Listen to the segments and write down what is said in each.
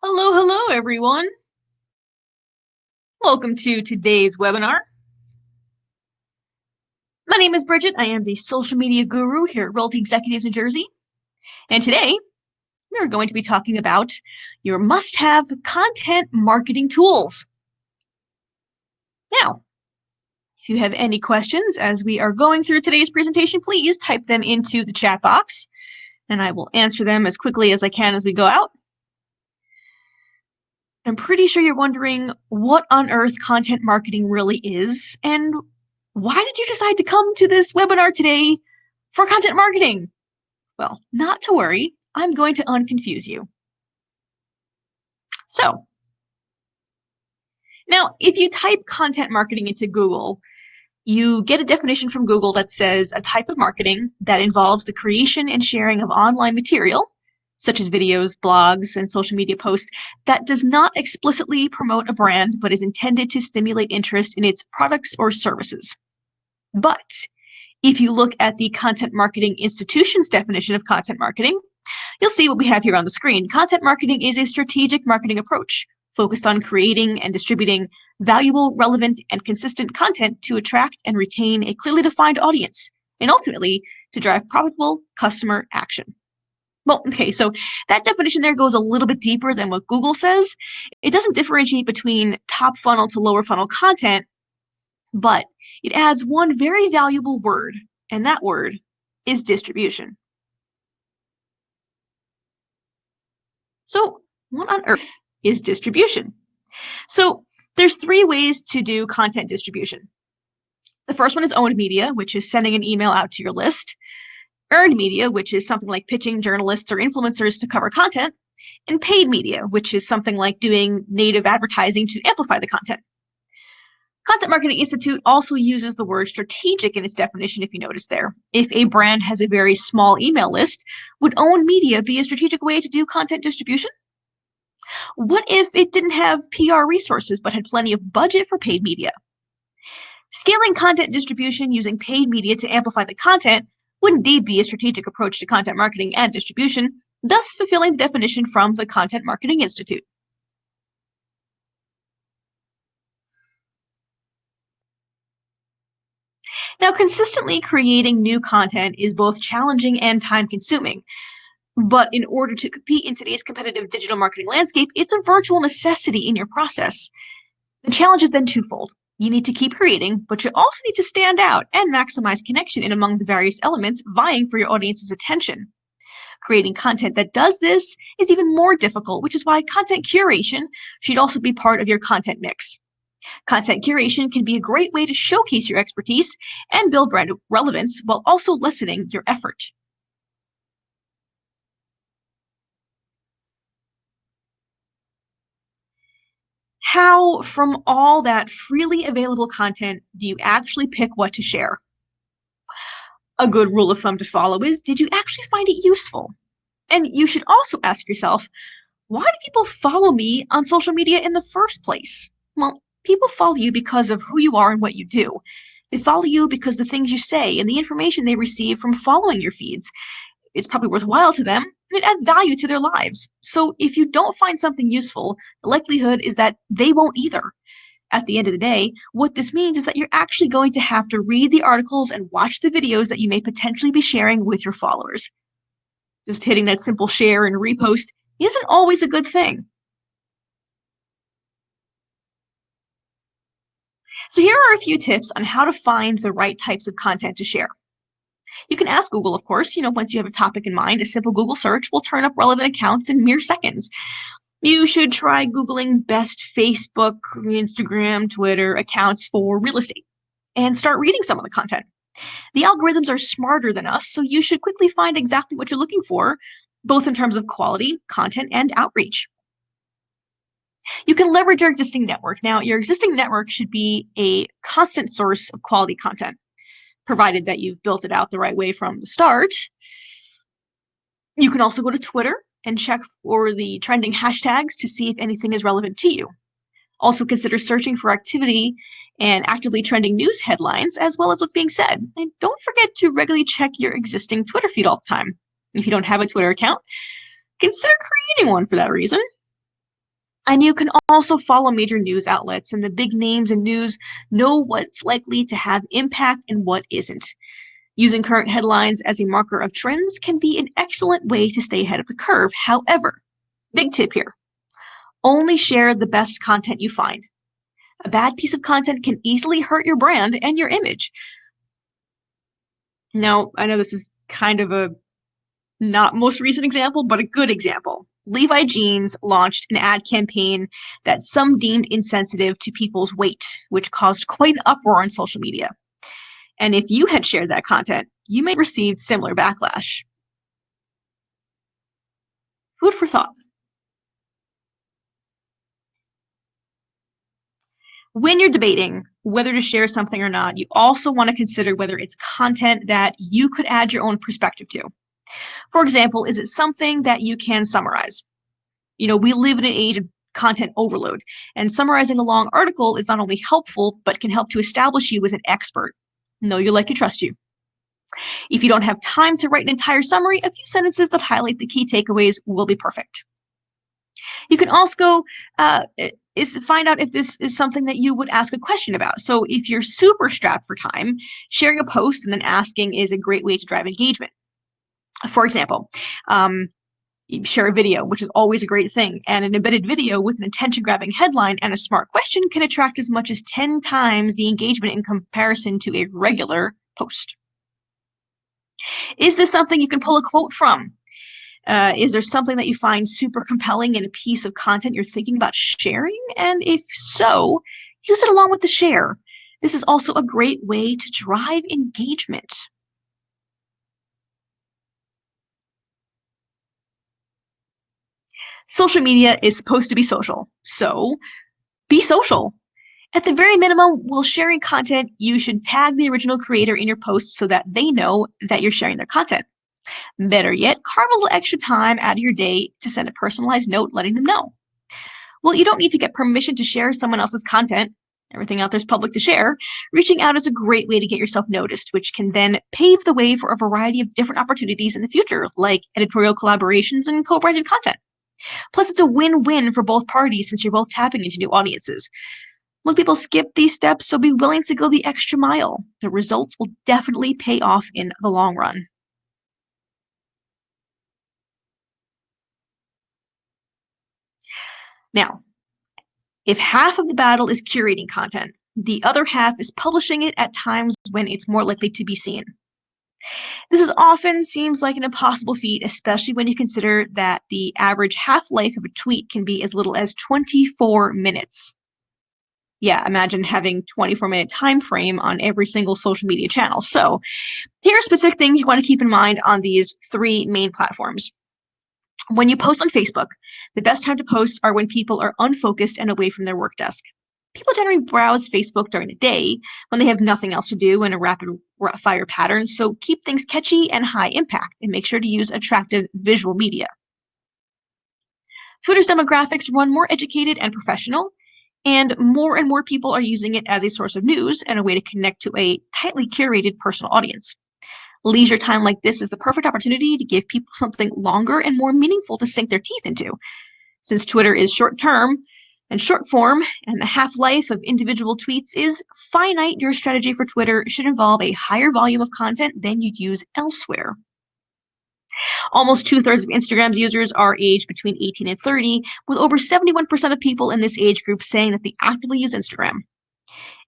Hello, hello, everyone. Welcome to today's webinar. My name is Bridget. I am the social media guru here at Realty Executives New Jersey. And today, we're going to be talking about your must-have content marketing tools. Now, if you have any questions as we are going through today's presentation, please type them into the chat box, and I will answer them as quickly as I can as we go out. I'm pretty sure you're wondering what on earth content marketing really is, and why did you decide to come to this webinar today for content marketing? Well, not to worry, I'm going to unconfuse you. So, now if you type content marketing into Google, you get a definition from Google that says a type of marketing that involves the creation and sharing of online material, such as videos, blogs, and social media posts, that does not explicitly promote a brand but is intended to stimulate interest in its products or services. But if you look at the Content Marketing Institution's definition of content marketing, you'll see what we have here on the screen. Content marketing is a strategic marketing approach focused on creating and distributing valuable, relevant, and consistent content to attract and retain a clearly defined audience, and ultimately to drive profitable customer action. Well, okay, so that definition there goes a little bit deeper than what Google says. It doesn't differentiate between top funnel to lower funnel content, but it adds one very valuable word, and that word is distribution. So what on earth is distribution? So there's three ways to do content distribution. The first one is owned media, which is sending an email out to your list. Earned media, which is something like pitching journalists or influencers to cover content. And paid media, which is something like doing native advertising to amplify the content. Content Marketing Institute also uses the word strategic in its definition, if you notice there. If a brand has a very small email list, would owned media be a strategic way to do content distribution? What if it didn't have PR resources but had plenty of budget for paid media? Scaling content distribution using paid media to amplify the content would indeed be a strategic approach to content marketing and distribution, thus fulfilling the definition from the Content Marketing Institute. Now, consistently creating new content is both challenging and time-consuming. But in order to compete in today's competitive digital marketing landscape, it's a virtual necessity in your process. The challenge is then twofold. You need to keep creating, but you also need to stand out and maximize connection in among the various elements vying for your audience's attention. Creating content that does this is even more difficult, which is why content curation should also be part of your content mix. Content curation can be a great way to showcase your expertise and build brand relevance while also lessening your effort. How, from all that freely available content, do you actually pick what to share? A good rule of thumb to follow is, did you actually find it useful? And you should also ask yourself, why do people follow me on social media in the first place? Well, people follow you because of who you are and what you do. They follow you because the things you say and the information they receive from following your feeds is probably worthwhile to them, and it adds value to their lives. So if you don't find something useful, the likelihood is that they won't either. At the end of the day, what this means is that you're actually going to have to read the articles and watch the videos that you may potentially be sharing with your followers. Just hitting that simple share and repost isn't always a good thing. So here are a few tips on how to find the right types of content to share. You can ask Google, of course, once you have a topic in mind, a simple Google search will turn up relevant accounts in mere seconds. You should try Googling best Facebook, Instagram, Twitter accounts for real estate and start reading some of the content. The algorithms are smarter than us, so you should quickly find exactly what you're looking for, both in terms of quality, content, and outreach. You can leverage your existing network. Now, your existing network should be a constant source of quality content, provided that you've built it out the right way from the start. You can also go to Twitter and check for the trending hashtags to see if anything is relevant to you. Also consider searching for activity and actively trending news headlines, as well as what's being said. And don't forget to regularly check your existing Twitter feed all the time. If you don't have a Twitter account, consider creating one for that reason. And you can also follow major news outlets, and the big names in news know what's likely to have impact and what isn't. Using current headlines as a marker of trends can be an excellent way to stay ahead of the curve. However, big tip here, only share the best content you find. A bad piece of content can easily hurt your brand and your image. Now, I know this is kind of a not most recent example, but a good example. Levi Jeans launched an ad campaign that some deemed insensitive to people's weight, which caused quite an uproar on social media. And if you had shared that content, you may have received similar backlash. Food for thought. When you're debating whether to share something or not, you also want to consider whether it's content that you could add your own perspective to. For example, is it something that you can summarize? We live in an age of content overload, and summarizing a long article is not only helpful, but can help to establish you as an expert. Know you, like, you, trust you. If you don't have time to write an entire summary, a few sentences that highlight the key takeaways will be perfect. You can also find out if this is something that you would ask a question about. So if you're super strapped for time, sharing a post and then asking is a great way to drive engagement. For example, you share a video, which is always a great thing, and an embedded video with an attention-grabbing headline and a smart question can attract as much as 10 times the engagement in comparison to a regular post. Is this something you can pull a quote from? Is there something that you find super compelling in a piece of content you're thinking about sharing? And if so, use it along with the share. This is also a great way to drive engagement. Social media is supposed to be social, so be social. At the very minimum, while sharing content, you should tag the original creator in your post so that they know that you're sharing their content. Better yet, carve a little extra time out of your day to send a personalized note letting them know. Well, you don't need to get permission to share someone else's content. Everything out there is public to share. Reaching out is a great way to get yourself noticed, which can then pave the way for a variety of different opportunities in the future, like editorial collaborations and co-branded content. Plus, it's a win-win for both parties since you're both tapping into new audiences. Most people skip these steps, so be willing to go the extra mile. The results will definitely pay off in the long run. Now, if half of the battle is curating content, the other half is publishing it at times when it's more likely to be seen. This is often seems like an impossible feat, especially when you consider that the average half-life of a tweet can be as little as 24 minutes. Yeah, imagine having 24-minute time frame on every single social media channel. So here are specific things you want to keep in mind on these three main platforms. When you post on Facebook, the best time to post are when people are unfocused and away from their work desk. People generally browse Facebook during the day when they have nothing else to do in a rapid fire pattern, so keep things catchy and high impact and make sure to use attractive visual media. Twitter's demographics run more educated and professional, and more people are using it as a source of news and a way to connect to a tightly curated personal audience. Leisure time like this is the perfect opportunity to give people something longer and more meaningful to sink their teeth into. Since Twitter is short-term and short form, and the half-life of individual tweets is finite, your strategy for Twitter should involve a higher volume of content than you'd use elsewhere. Almost 2/3 of Instagram's users are aged between 18 and 30, with over 71% of people in this age group saying that they actively use Instagram.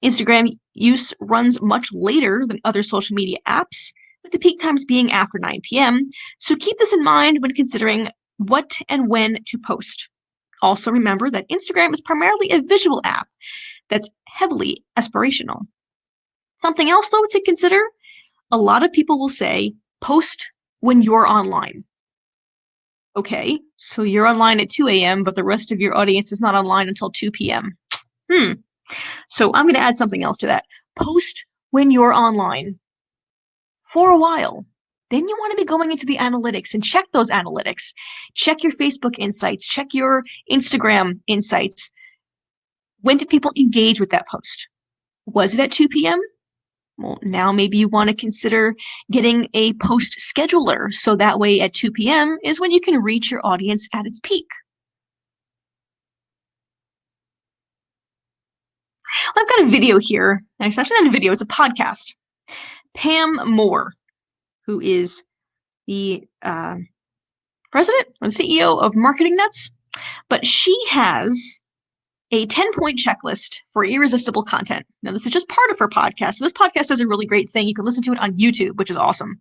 Instagram use runs much later than other social media apps, with the peak times being after 9 p.m., so keep this in mind when considering what and when to post. Also remember that Instagram is primarily a visual app that's heavily aspirational. Something else, though, to consider, a lot of people will say, post when you're online. Okay, so you're online at 2 a.m., but the rest of your audience is not online until 2 p.m. So I'm going to add something else to that. Post when you're online for a while. Then you want to be going into the analytics and check those analytics. Check your Facebook insights. Check your Instagram insights. When did people engage with that post? Was it at 2 p.m.? Well, now maybe you want to consider getting a post scheduler, so that way at 2 p.m. is when you can reach your audience at its peak. I've got a video here. Actually, not a video, it's a podcast. Pam Moore, who is the president or the CEO of Marketing Nuts, but she has a 10-point checklist for irresistible content. Now, this is just part of her podcast. So this podcast is a really great thing. You can listen to it on YouTube, which is awesome.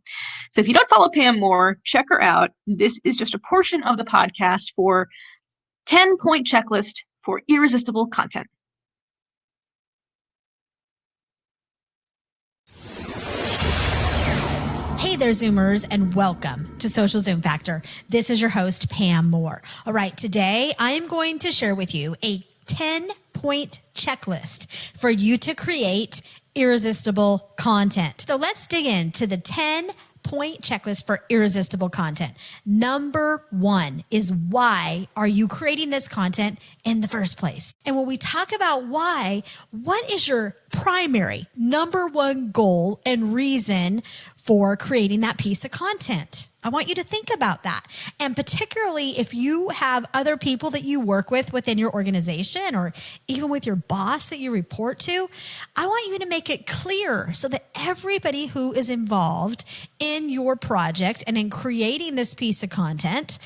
So if you don't follow Pam Moore, check her out. This is just a portion of the podcast for 10-point checklist for irresistible content. Hey there, Zoomers, and welcome to Social Zoom Factor. This is your host, Pam Moore. All right, today I am going to share with you a 10-point checklist for you to create irresistible content. So let's dig into the 10-point checklist for irresistible content. Number 1 is, why are you creating this content in the first place? And when we talk about why, what is your primary number 1 goal and reason for creating that piece of content? I want you to think about that. And particularly if you have other people that you work with within your organization, or even with your boss that you report to, I want you to make it clear so that everybody who is involved in your project and in creating this piece of content,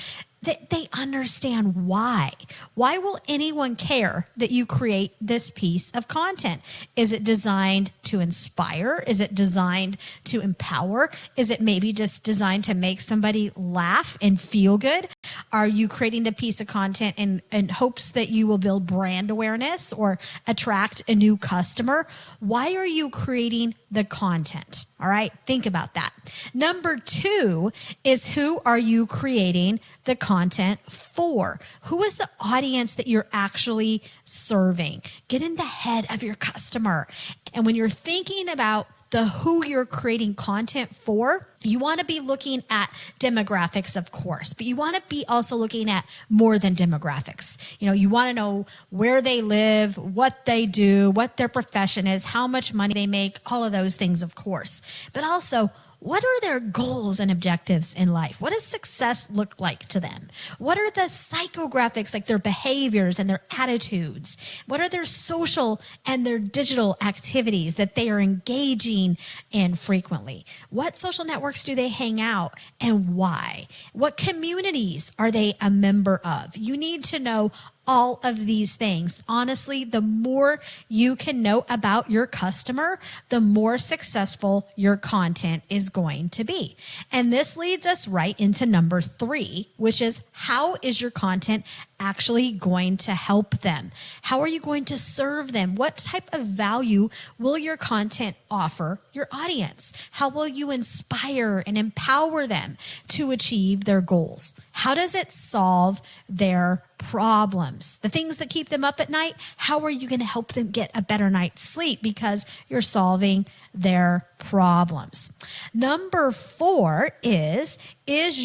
that they understand why. Why will anyone care that you create this piece of content? Is it designed to inspire? Is it designed to empower? Is it maybe just designed to make somebody laugh and feel good? Are you creating the piece of content in hopes that you will build brand awareness or attract a new customer? Why are you creating the content? All right, think about that. Number 2 is, who are you creating the content for? Who is the audience that you're actually serving? Get in the head of your customer. And when you're thinking about the who you're creating content for, you want to be looking at demographics, of course, but you want to be also looking at more than demographics. You know, you want to know where they live, what they do, what their profession is, how much money they make, all of those things, of course. But also, what are their goals and objectives in life? What does success look like to them? What are the psychographics, like their behaviors and their attitudes? What are their social and their digital activities that they are engaging in frequently? What social networks do they hang out, and why? What communities are they a member of? You need to know all of these things. Honestly, the more you can know about your customer, the more successful your content is going to be. And this leads us right into number 3, which is, how is your content actually going to help them? How are you going to serve them? What type of value will your content offer your audience? How will you inspire and empower them to achieve their goals? How does it solve their problems? The things that keep them up at night, how are you going to help them get a better night's sleep because you're solving their problems? Number 4 is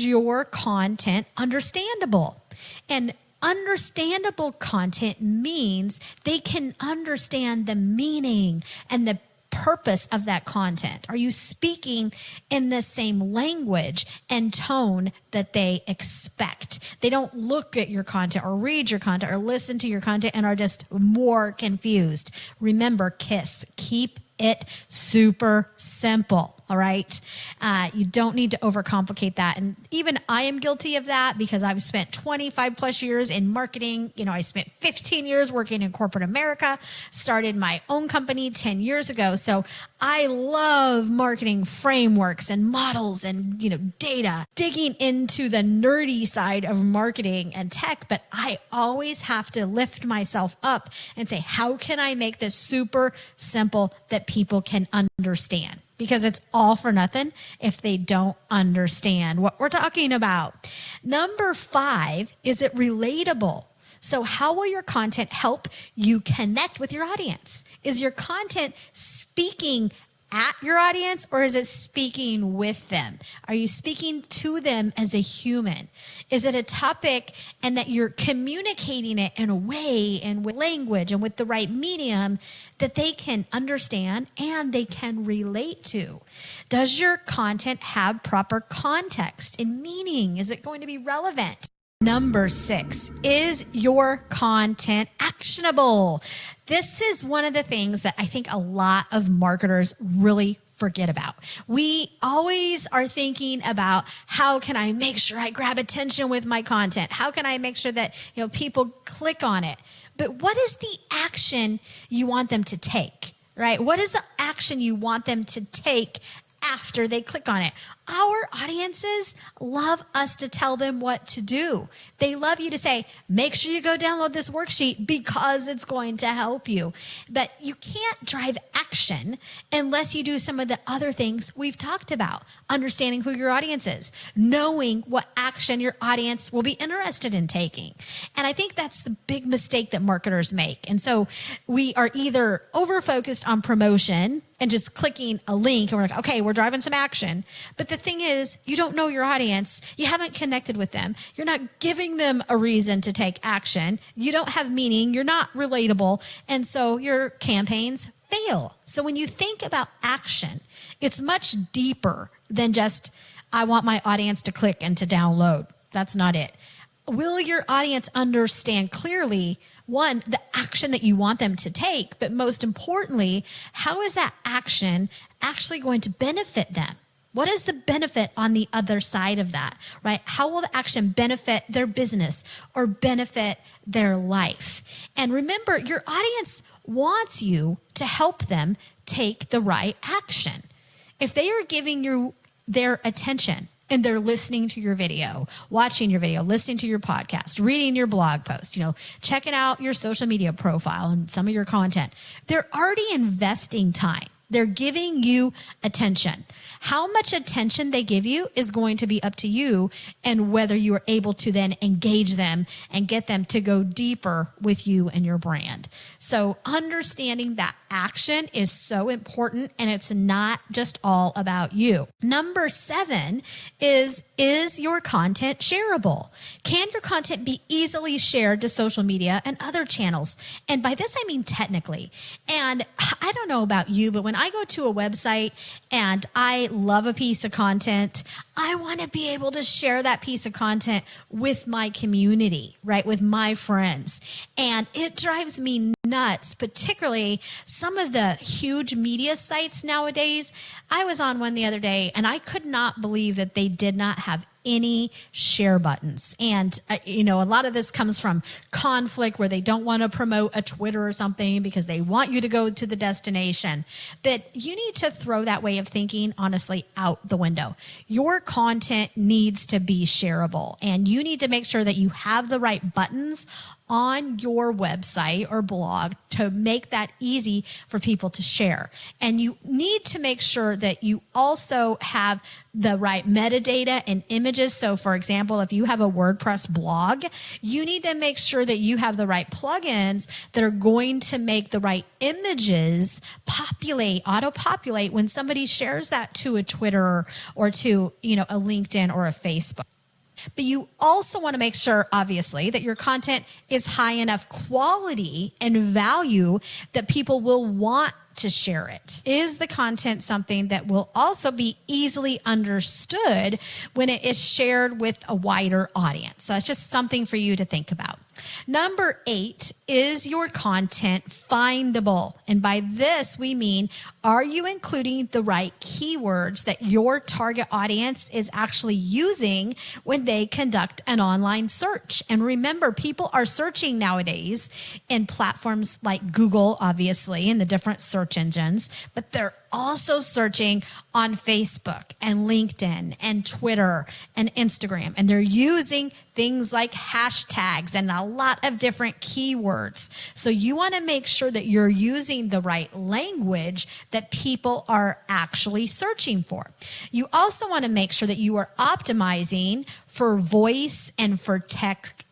your content understandable? And understandable content means they can understand the meaning and the purpose of that content. Are you speaking in the same language and tone that they expect? They don't look at your content or read your content or listen to your content and are just more confused. Remember, KISS. Keep it super simple. All right. You don't need to overcomplicate that. And even I am guilty of that because I've spent 25 plus years in marketing. You know, I spent 15 years working in corporate America, started my own company 10 years ago. So I love marketing frameworks and models and, data, digging into the nerdy side of marketing and tech. But I always have to lift myself up and say, how can I make this super simple that people can understand? Because it's all for nothing if they don't understand what we're talking about. Number 5, is it relatable? So how will your content help you connect with your audience? Is your content speaking at your audience, or is it speaking with them? Are you speaking to them as a human? Is it a topic and that you're communicating it in a way and with language and with the right medium that they can understand and they can relate to? Does your content have proper context and meaning? Is it going to be relevant? Number 6, is your content actionable? This is one of the things that I think a lot of marketers really forget about. We always are thinking about, how can I make sure I grab attention with my content? How can I make sure that, people click on it? But what is the action you want them to take, right? What is the action you want them to take after they click on it? Our audiences love us to tell them what to do. They love you to say, make sure you go download this worksheet because it's going to help you. But you can't drive action unless you do some of the other things we've talked about. Understanding who your audience is, knowing what action your audience will be interested in taking. And I think that's the big mistake that marketers make. And so we are either over-focused on promotion and just clicking a link and we're like, okay, we're driving some action. But the thing is, you don't know your audience. You haven't connected with them. You're not giving them a reason to take action. You don't have meaning. You're not relatable. And so your campaigns fail. So when you think about action, it's much deeper than just, I want my audience to click and to download. That's not it. Will your audience understand clearly, one, the action that you want them to take, but most importantly, how is that action actually going to benefit them? What is the benefit on the other side of that, right? How will the action benefit their business or benefit their life? And remember, your audience wants you to help them take the right action. If they are giving you their attention and they're listening to your video, watching your video, listening to your podcast, reading your blog post, checking out your social media profile and some of your content, they're already investing time. They're giving you attention. How much attention they give you is going to be up to you and whether you are able to then engage them and get them to go deeper with you and your brand. So understanding that action is so important, and it's not just all about you. Number 7 is your content shareable? Can your content be easily shared to social media and other channels? And by this, I mean technically. And I don't know about you, but when I go to a website and I love a piece of content, I want to be able to share that piece of content with my community, right? With my friends. And it drives me nuts, particularly some of the huge media sites nowadays. I was on one the other day and I could not believe that they did not have any share buttons. And, a lot of this comes from conflict where they don't want to promote a Twitter or something because they want you to go to the destination. But you need to throw that way of thinking, honestly, out the window. Your content needs to be shareable, and you need to make sure that you have the right buttons on your website or blog to make that easy for people to share. And you need to make sure that you also have the right metadata and images. So for example, if you have a WordPress blog, you need to make sure that you have the right plugins that are going to make the right images auto-populate when somebody shares that to a Twitter or to, a LinkedIn or a Facebook. But you also want to make sure, obviously, that your content is high enough quality and value that people will want to share it. Is the content something that will also be easily understood when it is shared with a wider audience? So it's just something for you to think about. Number 8, is your content findable? And by this, we mean, are you including the right keywords that your target audience is actually using when they conduct an online search? And remember, people are searching nowadays in platforms like Google, obviously, and the different search engines, but they're also searching on Facebook and LinkedIn and Twitter and Instagram. And they're using things like hashtags and a lot of different keywords. So you want to make sure that you're using the right language that people are actually searching for. You also want to make sure that you are optimizing for voice and for text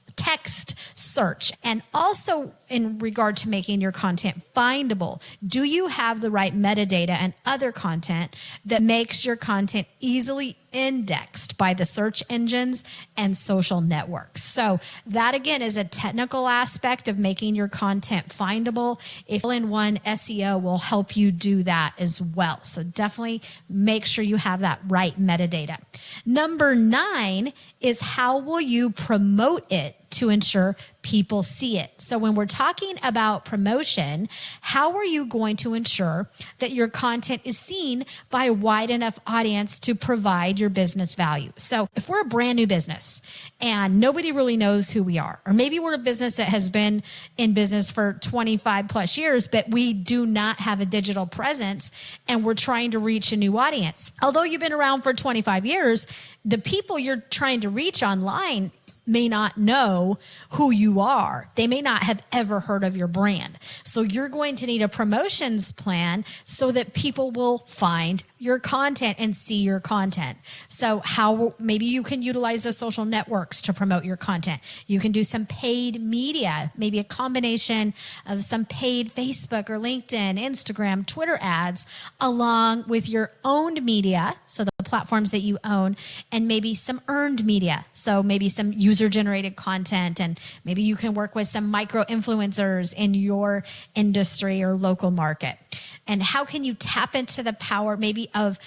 search. And also in regard to making your content findable, do you have the right metadata and other content that makes your content easily indexed by the search engines and social networks? So that again is a technical aspect of making your content findable. If all-in-one SEO will help you do that as well. So definitely make sure you have that right metadata. Number 9 is how will you promote it to ensure people see it? So when we're talking about promotion, how are you going to ensure that your content is seen by a wide enough audience to provide your business value? So if we're a brand new business and nobody really knows who we are, or maybe we're a business that has been in business for 25 plus years, but we do not have a digital presence and we're trying to reach a new audience. Although you've been around for 25 years, the people you're trying to reach online may not know who you are. They may not have ever heard of your brand. So you're going to need a promotions plan so that people will find your content and see your content. So how maybe you can utilize the social networks to promote your content. You can do some paid media, maybe a combination of some paid Facebook or LinkedIn, Instagram, Twitter ads, along with your owned media, so the platforms that you own, and maybe some earned media. So maybe some user-generated content, and maybe you can work with some micro-influencers in your industry or local market. And how can you tap into the power maybe of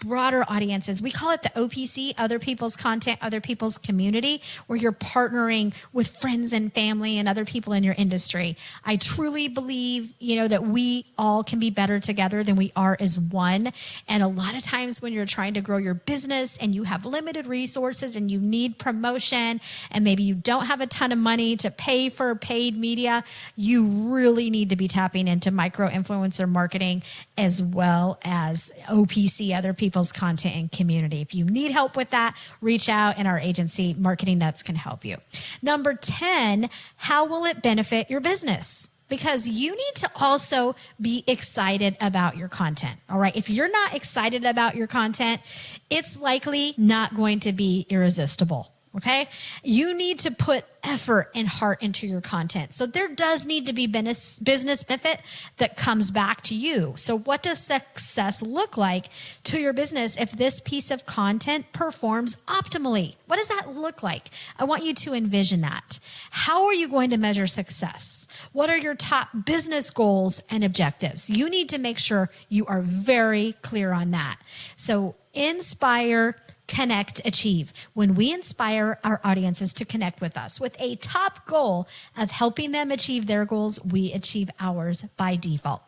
broader audiences? We call it the OPC, other people's content, other people's community, where you're partnering with friends and family and other people in your industry. I truly believe, that we all can be better together than we are as one. And a lot of times when you're trying to grow your business and you have limited resources and you need promotion and maybe you don't have a ton of money to pay for paid media, you really need to be tapping into micro influencer marketing as well as OPC, other people's content and community. If you need help with that, reach out, and our agency, Marketing Nuts, can help you. Number 10, how will it benefit your business? Because you need to also be excited about your content. All right. If you're not excited about your content, it's likely not going to be irresistible. Okay. You need to put effort and heart into your content. So there does need to be business benefit that comes back to you. So what does success look like to your business if this piece of content performs optimally? What does that look like? I want you to envision that. How are you going to measure success? What are your top business goals and objectives? You need to make sure you are very clear on that. So inspire, connect, achieve. When we inspire our audiences to connect with us with a top goal of helping them achieve their goals, we achieve ours by default.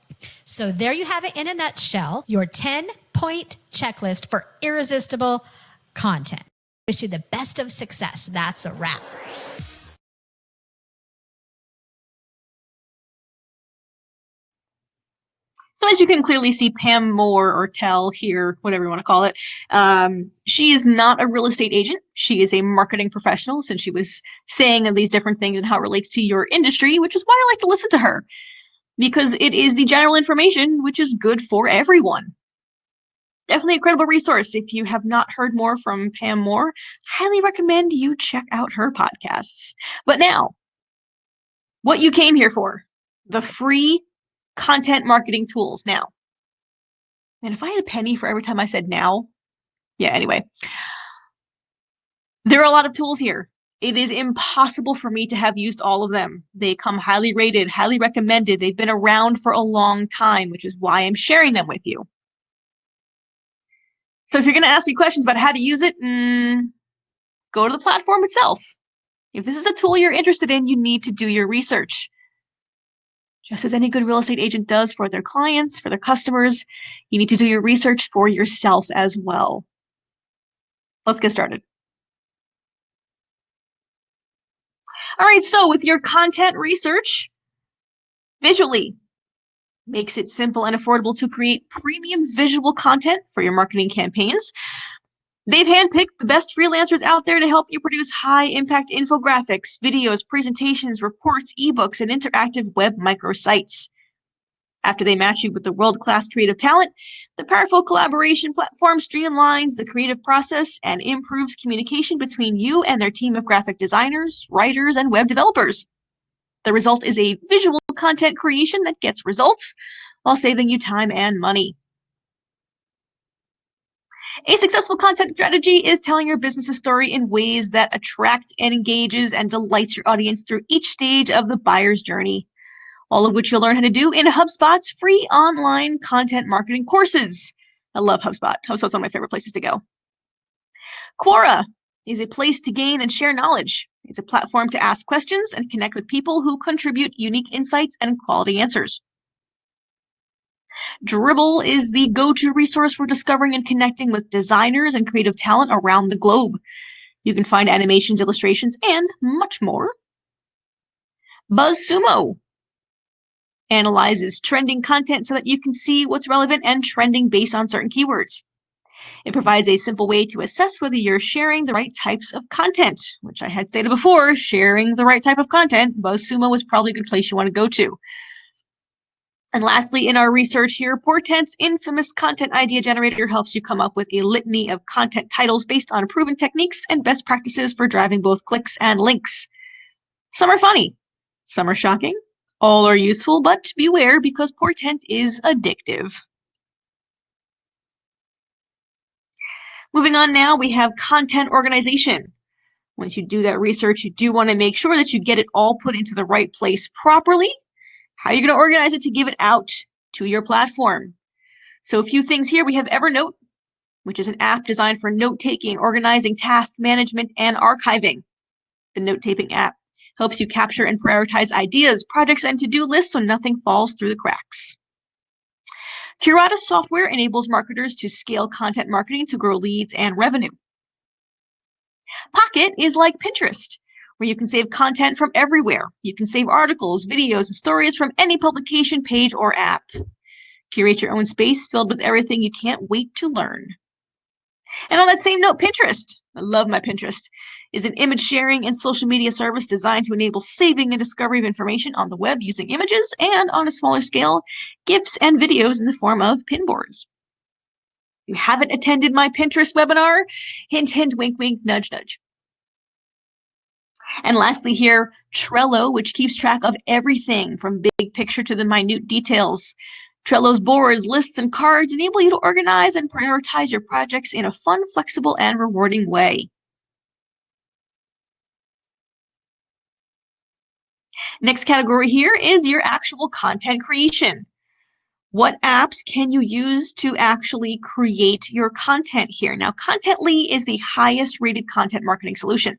So there you have it in a nutshell, your 10-point checklist for irresistible content. Wish you the best of success. That's a wrap. So as you can clearly see, Pam Moore, or Tell here, whatever you want to call it, she is not a real estate agent. She is a marketing professional, since she was saying these different things and how it relates to your industry, which is why I like to listen to her, because it is the general information, which is good for everyone. Definitely a credible resource. If you have not heard more from Pam Moore, highly recommend you check out her podcasts. But now, what you came here for, the free content marketing tools now. And if I had a penny for every time I said now, anyway. There are a lot of tools here. It is impossible for me to have used all of them. They come highly rated, highly recommended. They've been around for a long time, which is why I'm sharing them with you. So if you're going to ask me questions about how to use it, go to the platform itself. If this is a tool you're interested in, you need to do your research. Just as any good real estate agent does for their clients, for their customers, you need to do your research for yourself as well. Let's get started. All right, so with your content research, visually makes it simple and affordable to create premium visual content for your marketing campaigns. They've handpicked the best freelancers out there to help you produce high-impact infographics, videos, presentations, reports, ebooks, and interactive web microsites. After they match you with the world-class creative talent, the powerful collaboration platform streamlines the creative process and improves communication between you and their team of graphic designers, writers, and web developers. The result is a visual content creation that gets results while saving you time and money. A successful content strategy is telling your business's story in ways that attract and engages and delights your audience through each stage of the buyer's journey, all of which you'll learn how to do in HubSpot's free online content marketing courses. I love HubSpot. HubSpot's one of my favorite places to go. Quora is a place to gain and share knowledge. It's a platform to ask questions and connect with people who contribute unique insights and quality answers. Dribbble is the go-to resource for discovering and connecting with designers and creative talent around the globe. You can find animations, illustrations, and much more. BuzzSumo analyzes trending content so that you can see what's relevant and trending based on certain keywords. It provides a simple way to assess whether you're sharing the right types of content, which I had stated before, sharing the right type of content. BuzzSumo is probably a good place you want to go to. And lastly, in our research here, Portent's infamous content idea generator helps you come up with a litany of content titles based on proven techniques and best practices for driving both clicks and links. Some are funny, some are shocking, all are useful, but beware because Portent is addictive. Moving on now, we have content organization. Once you do that research, you do want to make sure that you get it all put into the right place properly. How are you going to organize it to give it out to your platform? So a few things here. We have Evernote, which is an app designed for note-taking, organizing, task management, and archiving. The note-taking app helps you capture and prioritize ideas, projects, and to-do lists so nothing falls through the cracks. Curata software enables marketers to scale content marketing to grow leads and revenue. Pocket is like Pinterest, where you can save content from everywhere. You can save articles, videos, and stories from any publication, page, or app. Curate your own space filled with everything you can't wait to learn. And on that same note, Pinterest, I love my Pinterest, is an image sharing and social media service designed to enable saving and discovery of information on the web using images and, on a smaller scale, GIFs and videos in the form of pin boards. If you haven't attended my Pinterest webinar, hint, hint, wink, wink, nudge, nudge. And lastly here, Trello, which keeps track of everything from big picture to the minute details. Trello's boards, lists, and cards enable you to organize and prioritize your projects in a fun, flexible, and rewarding way. Next category here is your actual content creation. What apps can you use to actually create your content here? Now, Contently is the highest rated content marketing solution.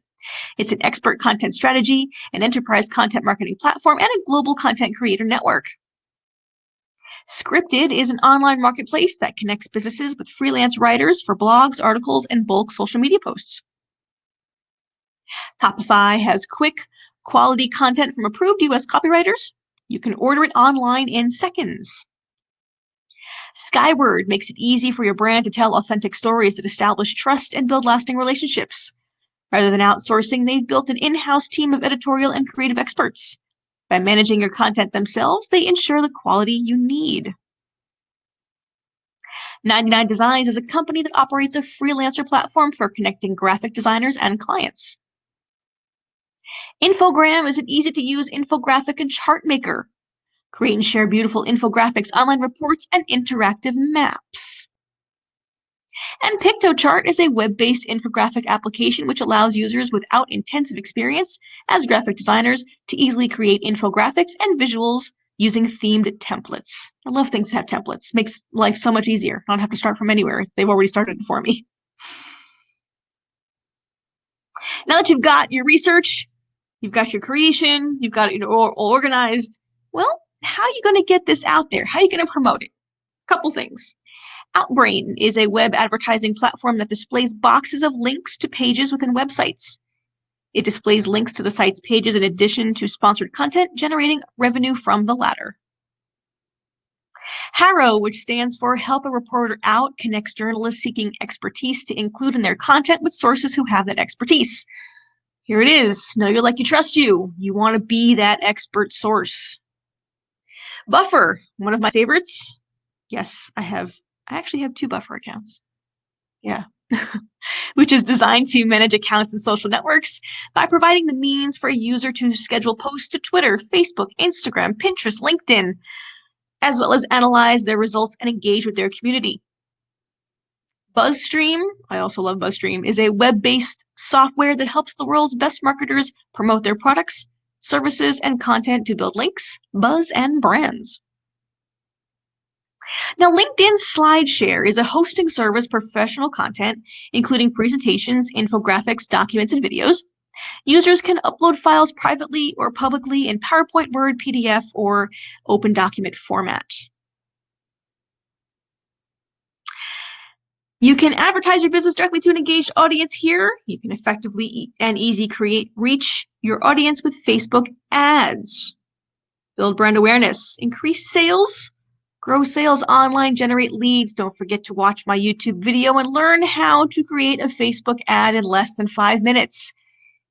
It's an expert content strategy, an enterprise content marketing platform, and a global content creator network. Scripted is an online marketplace that connects businesses with freelance writers for blogs, articles, and bulk social media posts. Shopify has quick, quality content from approved US copywriters. You can order it online in seconds. Skyward makes it easy for your brand to tell authentic stories that establish trust and build lasting relationships. Rather than outsourcing, they've built an in-house team of editorial and creative experts. By managing your content themselves, they ensure the quality you need. 99 Designs is a company that operates a freelancer platform for connecting graphic designers and clients. Infogram is an easy-to-use infographic and chart maker. Create and share beautiful infographics, online reports, and interactive maps. And PictoChart is a web-based infographic application which allows users without intensive experience as graphic designers to easily create infographics and visuals using themed templates. I love things that have templates. Makes life so much easier. I don't have to start from anywhere. They've already started for me. Now that you've got your research, you've got your creation, you've got it all organized, well, how are you going to get this out there? How are you going to promote it? A couple things. Outbrain is a web advertising platform that displays boxes of links to pages within websites. It displays links to the site's pages in addition to sponsored content, generating revenue from the latter. HARO, which stands for Help a Reporter Out, connects journalists seeking expertise to include in their content with sources who have that expertise. Here it is. Know you, like you, trust you. You want to be that expert source. Buffer, one of my favorites. Yes, I actually have 2 Buffer accounts. Yeah. Which is designed to manage accounts in social networks by providing the means for a user to schedule posts to Twitter, Facebook, Instagram, Pinterest, LinkedIn, as well as analyze their results and engage with their community. BuzzStream, I also love BuzzStream, is a web-based software that helps the world's best marketers promote their products, services, and content to build links, buzz, and brands. Now, LinkedIn SlideShare is a hosting service for professional content, including presentations, infographics, documents, and videos. Users can upload files privately or publicly in PowerPoint, Word, PDF, or open document format. You can advertise your business directly to an engaged audience here. You can effectively and easy reach your audience with Facebook ads. Build brand awareness, increase sales, grow sales online, generate leads. Don't forget to watch my YouTube video and learn how to create a Facebook ad in less than 5 minutes.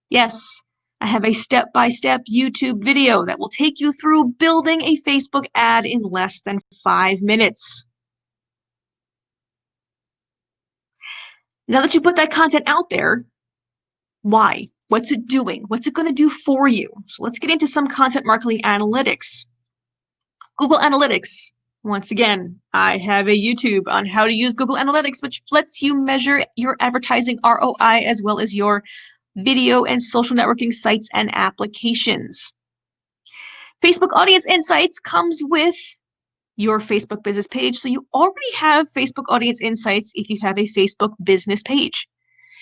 Yes, I have a step-by-step YouTube video that will take you through building a Facebook ad in less than 5 minutes. Now that you put that content out there, why? What's it doing? What's it going to do for you? So let's get into some content marketing analytics. Google Analytics. Once again, I have a YouTube on how to use Google Analytics, which lets you measure your advertising ROI as well as your video and social networking sites and applications. Facebook Audience Insights comes with your Facebook business page, so you already have Facebook Audience Insights if you have a Facebook business page.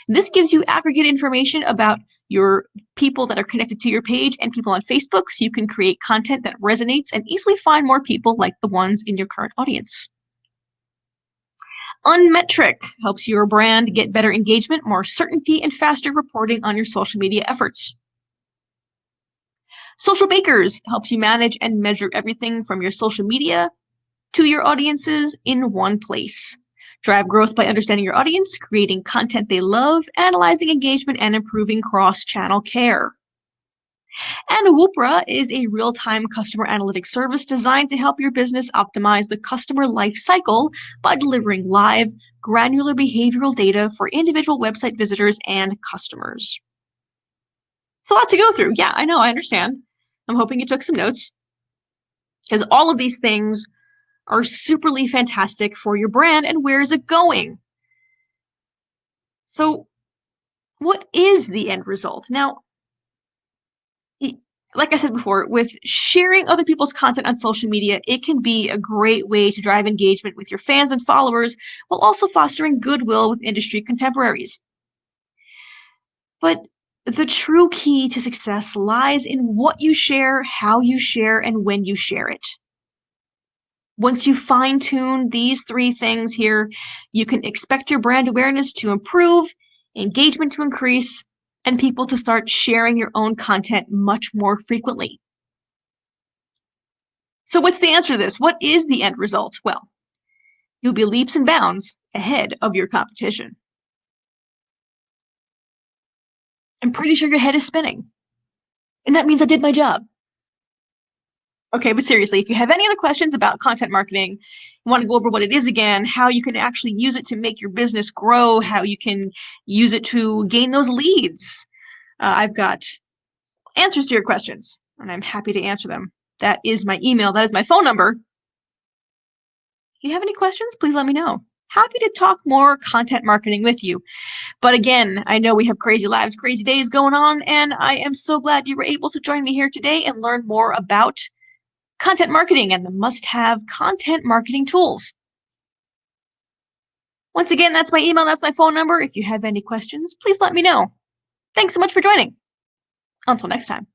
This gives you aggregate information about your people that are connected to your page and people on Facebook, so you can create content that resonates and easily find more people like the ones in your current audience. Unmetric helps your brand get better engagement, more certainty, and faster reporting on your social media efforts. Social Bakers helps you manage and measure everything from your social media to your audiences in one place. Drive growth by understanding your audience, creating content they love, analyzing engagement, and improving cross-channel care. And Whoopra is a real-time customer analytics service designed to help your business optimize the customer life cycle by delivering live, granular behavioral data for individual website visitors and customers. It's a lot to go through. Yeah, I know, I understand. I'm hoping you took some notes, because all of these things are superly fantastic for your brand, and where is it going? So what is the end result? Now, like I said before, with sharing other people's content on social media, it can be a great way to drive engagement with your fans and followers while also fostering goodwill with industry contemporaries. But the true key to success lies in what you share, how you share, and when you share it. Once you fine-tune these 3 things here, you can expect your brand awareness to improve, engagement to increase, and people to start sharing your own content much more frequently. So what's the answer to this? What is the end result? Well, you'll be leaps and bounds ahead of your competition. I'm pretty sure your head is spinning. And that means I did my job. Okay, but seriously, if you have any other questions about content marketing, you want to go over what it is again, how you can actually use it to make your business grow, how you can use it to gain those leads, I've got answers to your questions, and I'm happy to answer them. That is my email. That is my phone number. If you have any questions, please let me know. Happy to talk more content marketing with you. But again, I know we have crazy lives, crazy days going on, and I am so glad you were able to join me here today and learn more about content marketing and the must-have content marketing tools. Once again, that's my email, that's my phone number. If you have any questions, please let me know. Thanks so much for joining. Until next time.